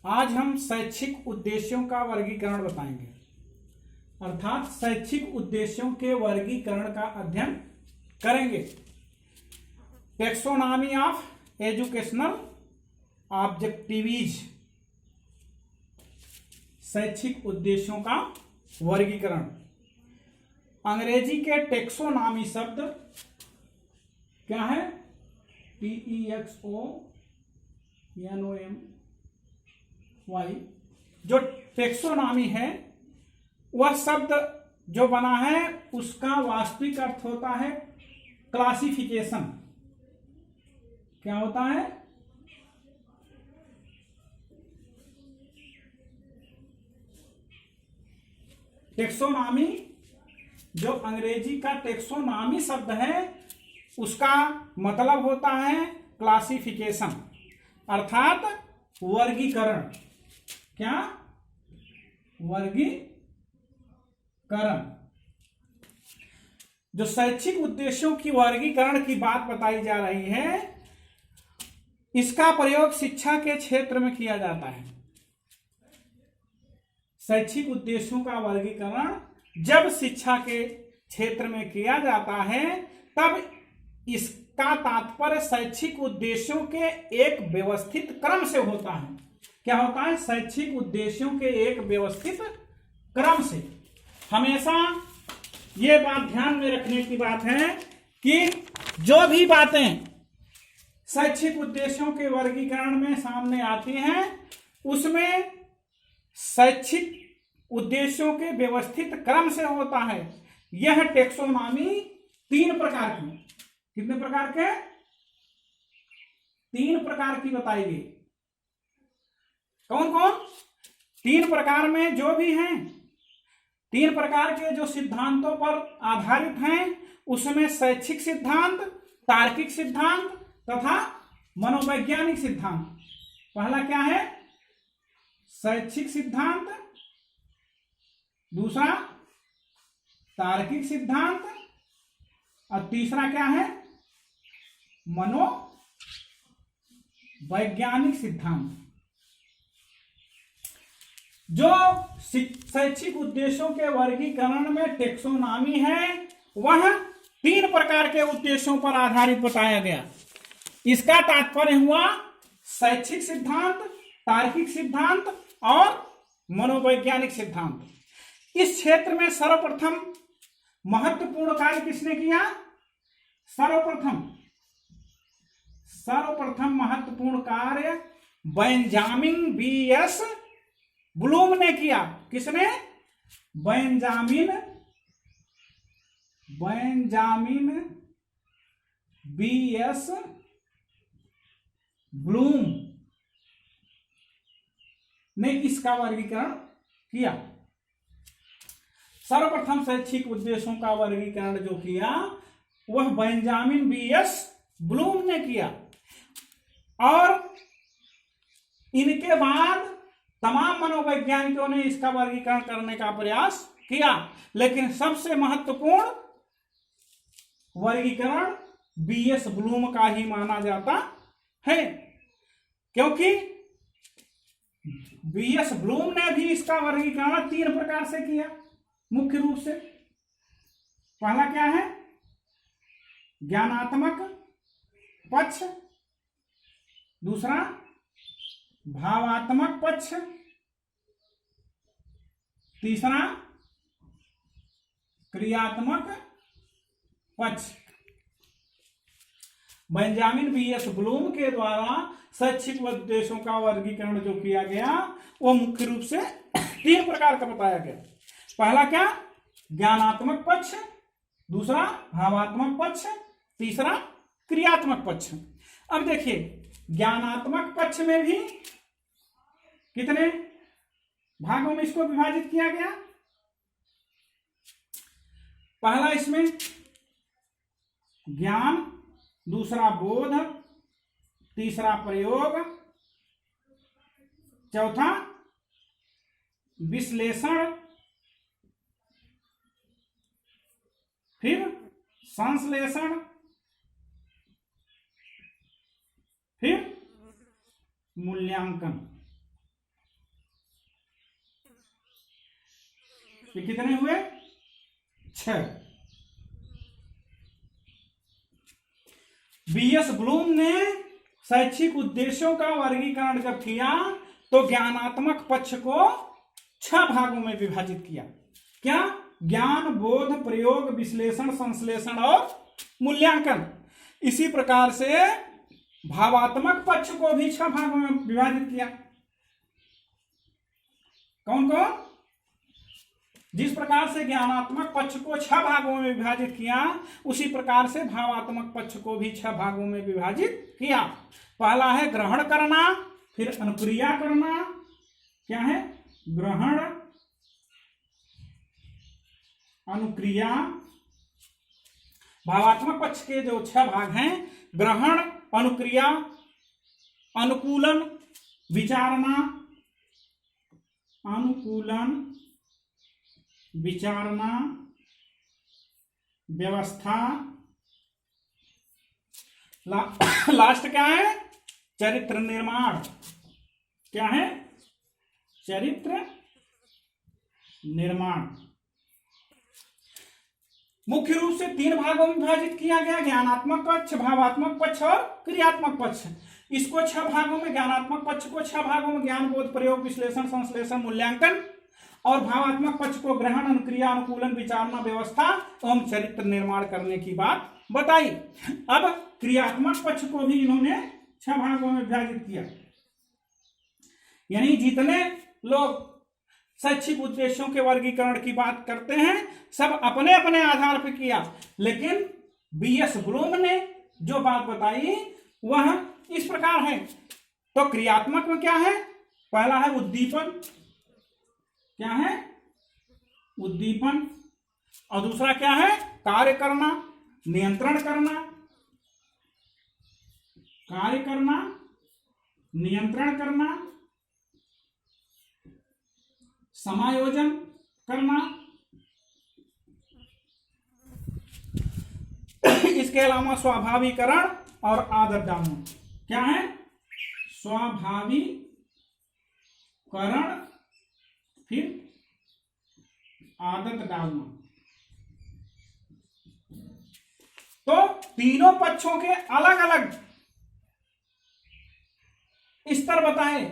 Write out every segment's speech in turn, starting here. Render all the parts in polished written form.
आज हम शैक्षिक उद्देश्यों का वर्गीकरण बताएंगे, अर्थात शैक्षिक उद्देश्यों के वर्गीकरण का अध्ययन करेंगे। टेक्सोनॉमी ऑफ एजुकेशनल ऑब्जेक्टिव्स, शैक्षिक उद्देश्यों का वर्गीकरण। अंग्रेजी के टेक्सोनॉमी शब्द क्या है? TEXONOMY। जो टेक्सोनॉमी है वह शब्द जो बना है उसका वास्तविक अर्थ होता है क्लासिफिकेशन। क्या होता है? टेक्सोनॉमी, जो अंग्रेजी का टेक्सोनॉमी शब्द है उसका मतलब होता है क्लासिफिकेशन, अर्थात वर्गीकरण। क्या? वर्गीकरण। जो शैक्षिक उद्देश्यों की वर्गीकरण की बात बताई जा रही है, इसका प्रयोग शिक्षा के क्षेत्र में किया जाता है। शैक्षिक उद्देश्यों का वर्गीकरण जब शिक्षा के क्षेत्र में किया जाता है तब इसका तात्पर्य शैक्षिक उद्देश्यों के एक व्यवस्थित क्रम से होता है। क्या होता है? शैक्षिक उद्देश्यों के एक व्यवस्थित क्रम से। हमेशा ये बात ध्यान में रखने की बात है कि जो भी बातें शैक्षिक उद्देश्यों के वर्गीकरण में सामने आती हैं उसमें शैक्षिक उद्देश्यों के व्यवस्थित क्रम से होता है। यह टेक्सोनॉमी 3 प्रकार की, कितने प्रकार के? 3 प्रकार की बताई गई। कौन कौन? 3 प्रकार में जो भी हैं, 3 प्रकार के जो सिद्धांतों पर आधारित हैं उसमें शैक्षिक सिद्धांत, तार्किक सिद्धांत तथा मनोवैज्ञानिक सिद्धांत। पहला क्या है? शैक्षिक सिद्धांत, दूसरा तार्किक सिद्धांत और तीसरा क्या है? मनोवैज्ञानिक सिद्धांत। जो शैक्षिक उद्देश्यों के वर्गीकरण में टेक्सोनॉमी है वह 3 प्रकार के उद्देश्यों पर आधारित बताया गया। इसका तात्पर्य हुआ शैक्षिक सिद्धांत, तार्किक सिद्धांत और मनोवैज्ञानिक सिद्धांत। इस क्षेत्र में सर्वप्रथम महत्वपूर्ण कार्य किसने किया? सर्वप्रथम महत्वपूर्ण कार्य बेंजामिन B.S. ब्लूम ने किया। किसने? Benjamin B.S. ब्लूम ने इसका वर्गीकरण किया। सर्वप्रथम शैक्षिक उद्देश्यों का वर्गीकरण जो किया वह बेंजामिन B.S. ब्लूम ने किया और इनके बाद तमाम मनोवैज्ञानिकों ने इसका वर्गीकरण करने का प्रयास किया, लेकिन सबसे महत्वपूर्ण वर्गीकरण B.S. ब्लूम का ही माना जाता है, क्योंकि B.S. ब्लूम ने भी इसका वर्गीकरण 3 प्रकार से किया। मुख्य रूप से पहला क्या है? ज्ञानात्मक पक्ष, दूसरा भावात्मक पक्ष, तीसरा क्रियात्मक पक्ष। Benjamin B.S. ब्लूम के द्वारा शैक्षिक उद्देश्यों का वर्गीकरण जो किया गया वो मुख्य रूप से 3 प्रकार का बताया गया। पहला क्या? ज्ञानात्मक पक्ष, दूसरा भावात्मक पक्ष, तीसरा क्रियात्मक पक्ष। अब देखिए, ज्ञानात्मक पक्ष में भी कितने भागों में इसको विभाजित किया गया? पहला इसमें ज्ञान, दूसरा बोध, तीसरा प्रयोग, चौथा विश्लेषण, फिर संश्लेषण, फिर मूल्यांकन। ये कितने हुए? 6। बीएस ब्लूम ने शैक्षिक उद्देश्यों का वर्गीकरण जब किया तो ज्ञानात्मक पक्ष को 6 भागों में विभाजित किया। क्या? ज्ञान, बोध, प्रयोग, विश्लेषण, संश्लेषण और मूल्यांकन। इसी प्रकार से भावात्मक पक्ष को भी 6 भागों में विभाजित किया। कौन कौन? जिस प्रकार से ज्ञानात्मक पक्ष को 6 भागों में विभाजित किया, उसी प्रकार से भावात्मक पक्ष को भी 6 भागों में विभाजित किया। पहला है ग्रहण करना, फिर अनुक्रिया करना। क्या है? ग्रहण, अनुक्रिया। भावात्मक पक्ष के जो 6 भाग हैं, ग्रहण, अनुक्रिया, अनुकूलन, विचारना, अनुकूलन, विचारना, व्यवस्था, लास्ट क्या है? चरित्र निर्माण। क्या है? चरित्र निर्माण। मुख्य रूप से 3 भागों में विभाजित किया गया, ज्ञानात्मक पक्ष, भावात्मक पक्ष और क्रियात्मक पक्ष। इसको 6 भागों में, ज्ञानात्मक पक्ष को 6 भागों में ज्ञान, बोध, प्रयोग, विश्लेषण, संश्लेषण, मूल्यांकन, और भावात्मक पक्ष को ग्रहण, अनुक्रिया, अनुकूलन, विचारना, व्यवस्था एवं चरित्र निर्माण करने की बात बताई। अब क्रियात्मक पक्ष को भी इन्होंने 6 भागों में विभाजित किया। यानी जितने लोग शैक्षिक उद्देश्यों के वर्गीकरण की बात करते हैं, सब अपने अपने आधार पर किया, लेकिन बीएस ब्लूम ने जो बात बताई वह इस प्रकार है। तो क्रियात्मक में क्या है? पहला है उद्दीपन। क्या है? उद्दीपन। और दूसरा क्या है? कार्य करना, नियंत्रण करना। कार्य करना, नियंत्रण करना, समायोजन करना। इसके अलावा स्वाभाविकरण और आदत डालना। क्या है? स्वाभाविकरण, फिर आदत डालना। तो तीनों पक्षों के अलग अलग स्तर बताए।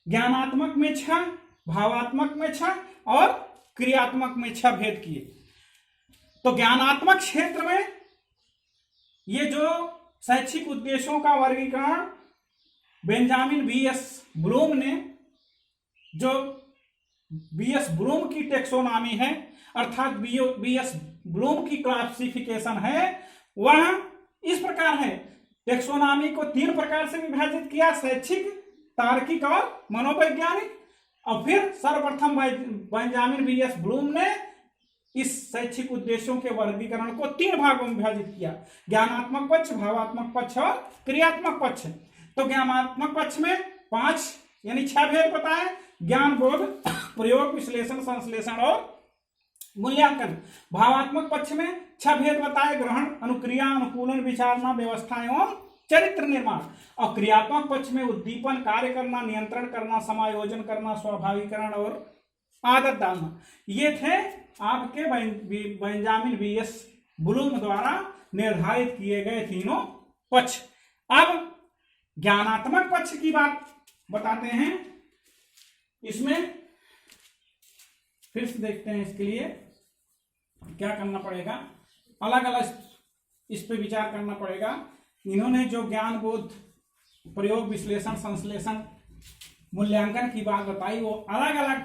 ज्ञानात्मक में 6, भावात्मक में 6 और क्रियात्मक में 6 भेद किए। तो ज्ञानात्मक क्षेत्र में ये जो शैक्षिक उद्देश्यों का वर्गीकरण बेंजामिन बीएस ब्लूम ने, जो बीएस ब्लूम की टेक्सोनॉमी है, अर्थात बीएस ब्लूम की क्लासिफिकेशन है, वह इस प्रकार है। टेक्सोनॉमी को 3 प्रकार से विभाजित किया, शैक्षिक, तार्किक और मनोवैज्ञानिक। और फिर सर्वप्रथम बेंजामिन बीएस ब्लूम ने इस शैक्षिक उद्देश्यों के वर्गीकरण को 3 भागों में विभाजित किया, ज्ञानात्मक पक्ष, भावात्मक पक्ष और क्रियात्मक पक्ष। तो ज्ञानात्मक पक्ष में 5 यानी 6 भेद बताए, ज्ञान, बोध, प्रयोग, विश्लेषण, संश्लेषण और मूल्यांकन। भावात्मक पक्ष में 6 भेद बताए, ग्रहण, अनुक्रिया, अनुकूलन, विचारना, व्यवस्था एवं चरित्र निर्माण। और क्रियात्मक पक्ष में उद्दीपन, कार्य करना, नियंत्रण करना, समायोजन करना, स्वाभाविकरण और आदत डालना। ये थे आपके बेंजामिन बीएस ब्लूम द्वारा निर्धारित किए गए तीनों पक्ष। अब ज्ञानात्मक पक्ष की बात बताते हैं। इसमें फिर से देखते हैं, इसके लिए क्या करना पड़ेगा, अलग अलग इस पे विचार करना पड़ेगा। इन्होंने जो ज्ञान, बोध, प्रयोग, विश्लेषण, संश्लेषण, मूल्यांकन की बात बताई, वो अलग अलग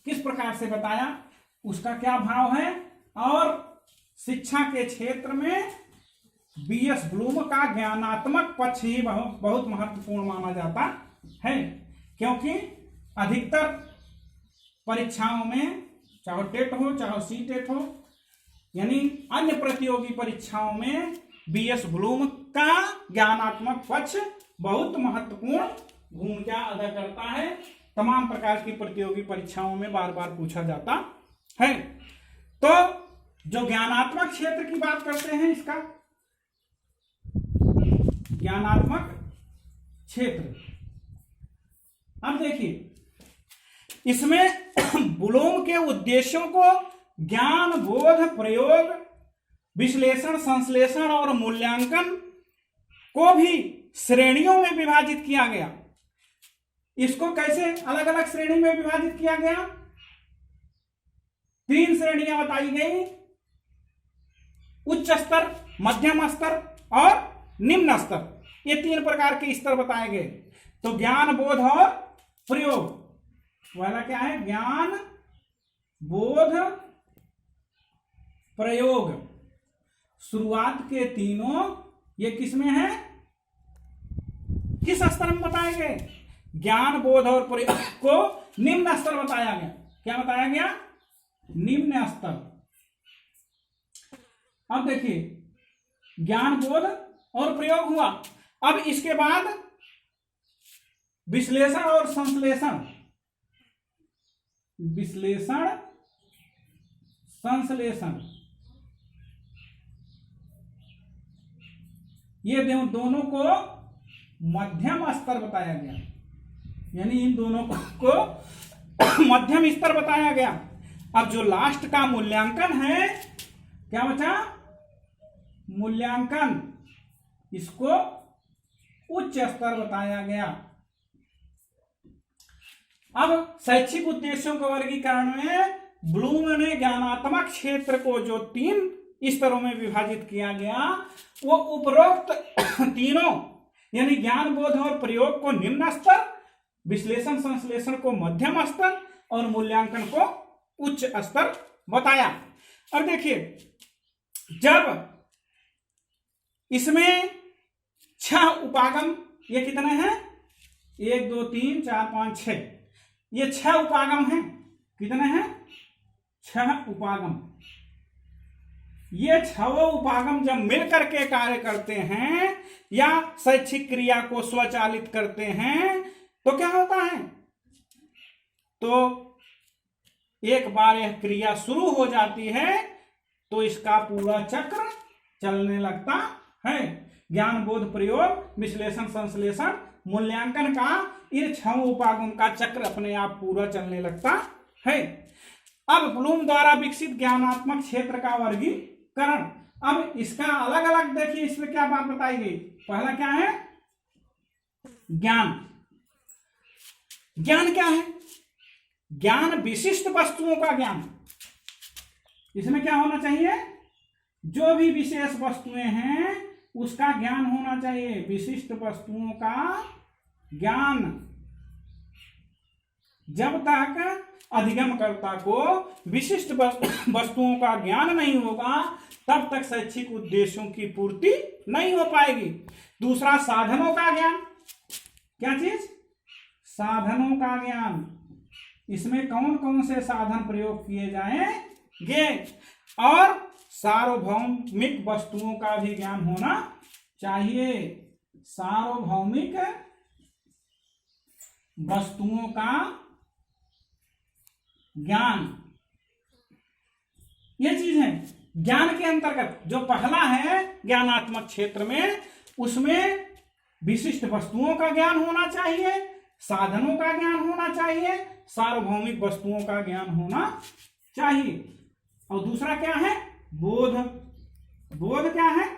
किस प्रकार से बताया, उसका क्या भाव है। और शिक्षा के क्षेत्र में बीएस ब्लूम का ज्ञानात्मक पक्ष ही बहुत महत्वपूर्ण माना जाता है, क्योंकि अधिकतर परीक्षाओं में, चाहे टेट हो चाहे सीटेट हो, यानी अन्य प्रतियोगी परीक्षाओं में बीएस ब्लूम का ज्ञानात्मक पक्ष बहुत महत्वपूर्ण भूमिका अदा करता है। तमाम प्रकार की प्रतियोगी परीक्षाओं में बार बार पूछा जाता है। तो जो ज्ञानात्मक क्षेत्र की बात करते हैं, इसका ज्ञानात्मक क्षेत्र, अब देखिए, इसमें ब्लूम के उद्देश्यों को ज्ञान बोध प्रयोग विश्लेषण संश्लेषण और मूल्यांकन को भी श्रेणियों में विभाजित किया गया। इसको कैसे अलग अलग श्रेणी में विभाजित किया गया? 3 श्रेणियां बताई गई, उच्च स्तर, मध्यम स्तर और निम्न स्तर। ये 3 प्रकार के स्तर बताए गए। तो ज्ञान बोध और प्रयोग वाला क्या है? ज्ञान बोध प्रयोग। शुरुआत के तीनों ये किस में है? किस स्तर में बताए गए? ज्ञान बोध और प्रयोग को निम्न स्तर बताया गया। क्या बताया गया? निम्न स्तर। अब देखिए, ज्ञान बोध और प्रयोग हुआ। अब इसके बाद विश्लेषण और संश्लेषण, विश्लेषण संश्लेषण, ये दोनों को मध्यम स्तर बताया गया। यानी इन दोनों को मध्यम स्तर बताया गया। अब जो लास्ट का मूल्यांकन है, क्या बचा? मूल्यांकन, इसको उच्च स्तर बताया गया। अब शैक्षिक उद्देश्यों के वर्गीकरण में ब्लूम ने ज्ञानात्मक क्षेत्र को जो 3 स्तरों में विभाजित किया गया, वो उपरोक्त तीनों यानी ज्ञान बोध और प्रयोग को निम्न स्तर, विश्लेषण संश्लेषण को मध्यम स्तर और मूल्यांकन को उच्च स्तर बताया। और देखिए, जब इसमें 6 उपागम, ये कितने हैं? 1 2 3 4 5 6, ये 6 उपागम हैं। कितने हैं? 6 उपागम। ये 6 उपागम जब मिलकर के कार्य करते हैं या शैक्षिक क्रिया को स्वचालित करते हैं तो क्या होता है? तो एक बार यह क्रिया शुरू हो जाती है तो इसका पूरा चक्र चलने लगता है। ज्ञान बोध प्रयोग विश्लेषण संश्लेषण मूल्यांकन का इन 6 उपागम का चक्र अपने आप पूरा चलने लगता है। अब ब्लूम द्वारा विकसित ज्ञानात्मक क्षेत्र का वर्गीकरण। अब इसका अलग अलग देखिए, इसमें क्या बात बताई गई। पहला क्या है? ज्ञान। ज्ञान क्या है? ज्ञान विशिष्ट वस्तुओं का ज्ञान। इसमें क्या होना चाहिए? जो भी विशेष वस्तुएं हैं उसका ज्ञान होना चाहिए। विशिष्ट वस्तुओं का ज्ञान। जब तक अधिगमकर्ता को विशिष्ट वस्तुओं का ज्ञान नहीं होगा तब तक शैक्षिक उद्देश्यों की पूर्ति नहीं हो पाएगी। दूसरा, साधनों का ज्ञान। क्या चीज? साधनों का ज्ञान। इसमें कौन कौन से साधन प्रयोग किए जाएंगे और सार्वभौमिक वस्तुओं का भी ज्ञान होना चाहिए। सार्वभौमिक वस्तुओं का ज्ञान, ये चीज है ज्ञान के अंतर्गत। जो पहला है ज्ञानात्मक क्षेत्र में, उसमें विशिष्ट वस्तुओं का ज्ञान होना चाहिए, साधनों का ज्ञान होना चाहिए, सार्वभौमिक वस्तुओं का ज्ञान होना चाहिए। और दूसरा क्या है? बोध। बोध क्या है?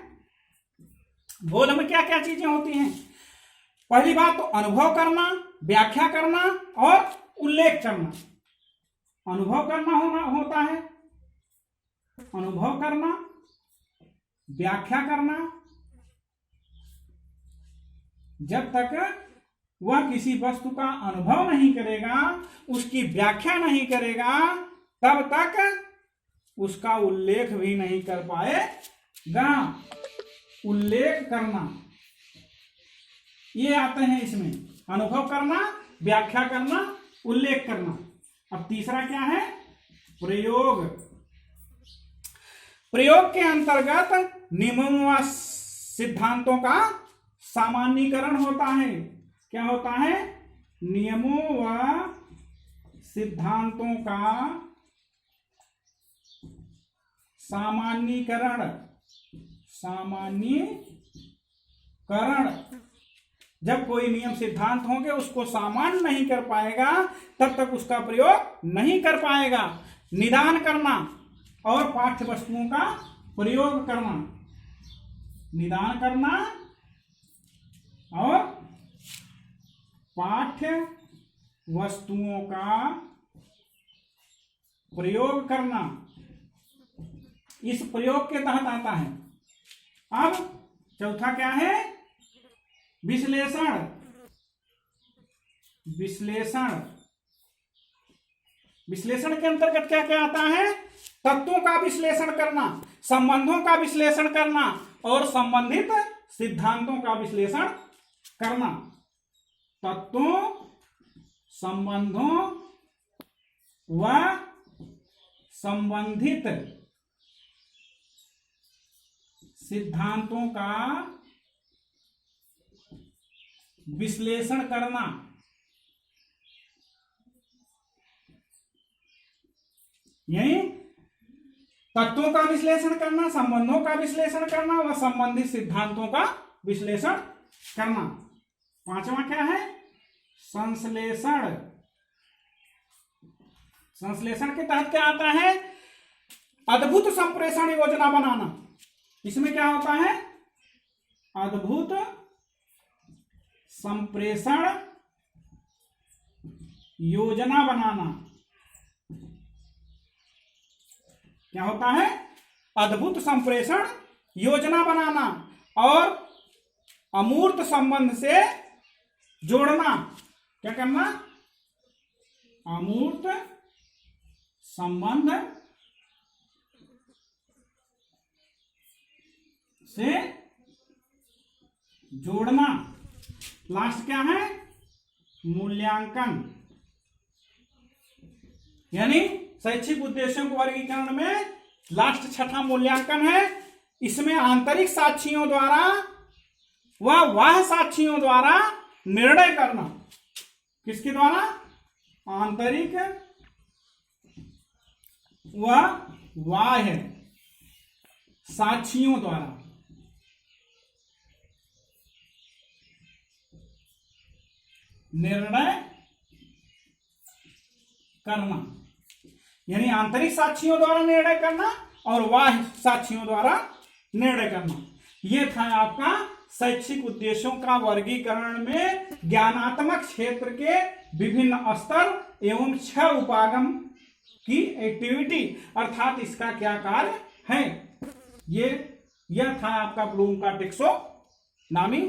बोध में क्या क्या चीजें होती हैं? पहली बात तो अनुभव करना, व्याख्या करना और उल्लेख करना। अनुभव करना होता है, अनुभव करना, व्याख्या करना। जब तक वह किसी वस्तु का अनुभव नहीं करेगा, उसकी व्याख्या नहीं करेगा, तब तक उसका उल्लेख भी नहीं कर पाएगा। उल्लेख करना, ये आते हैं इसमें। अनुभव करना, व्याख्या करना, उल्लेख करना। अब तीसरा क्या है? प्रयोग। प्रयोग के अंतर्गत नियमों व सिद्धांतों का सामान्यीकरण होता है। क्या होता है? नियमों व सिद्धांतों का सामान्यीकरण। सामान्यीकरण, जब कोई नियम सिद्धांत होंगे उसको सामान्य नहीं कर पाएगा तब तक उसका प्रयोग नहीं कर पाएगा। निदान करना, और पाठ्य वस्तुओं का प्रयोग करना, निदान करना और पाठ्य वस्तुओं का प्रयोग करना इस प्रयोग के तहत आता है। अब चौथा क्या है? विश्लेषण। विश्लेषण विश्लेषण के अंतर्गत क्या क्या आता है? तत्वों का विश्लेषण करना, संबंधों का विश्लेषण करना और संबंधित सिद्धांतों का विश्लेषण करना। तत्वों, संबंधों व संबंधित सिद्धांतों का विश्लेषण करना। यही तत्वों का विश्लेषण करना, संबंधों का विश्लेषण करना व संबंधित सिद्धांतों का विश्लेषण करना। पांचवा क्या है? संश्लेषण। संश्लेषण के तहत क्या आता है? अद्भुत संप्रेषण योजना बनाना। इसमें क्या होता है? अद्भुत संप्रेषण योजना बनाना। क्या होता है? अद्भुत संप्रेषण योजना बनाना और अमूर्त संबंध से जोड़ना। क्या करना? अमूर्त संबंध से जोड़ना। लास्ट क्या है? मूल्यांकन। यानी शैक्षिक उद्देश्यों के वर्गीकरण में लास्ट छठा मूल्यांकन है। इसमें आंतरिक साक्षियों द्वारा व बाह्य साक्षियों द्वारा निर्णय करना। किसके द्वारा? आंतरिक व बाह्य साक्षियों द्वारा निर्णय करना। यानी आंतरिक साक्षियों द्वारा निर्णय करना और बाह्य साक्षियों द्वारा निर्णय करना। यह था आपका शैक्षिक उद्देश्यों का वर्गीकरण में ज्ञानात्मक क्षेत्र के विभिन्न स्तर एवं 6 उपागम की एक्टिविटी, अर्थात इसका क्या कार्य है। यह था आपका ब्लूम का टेक्सोनॉमी।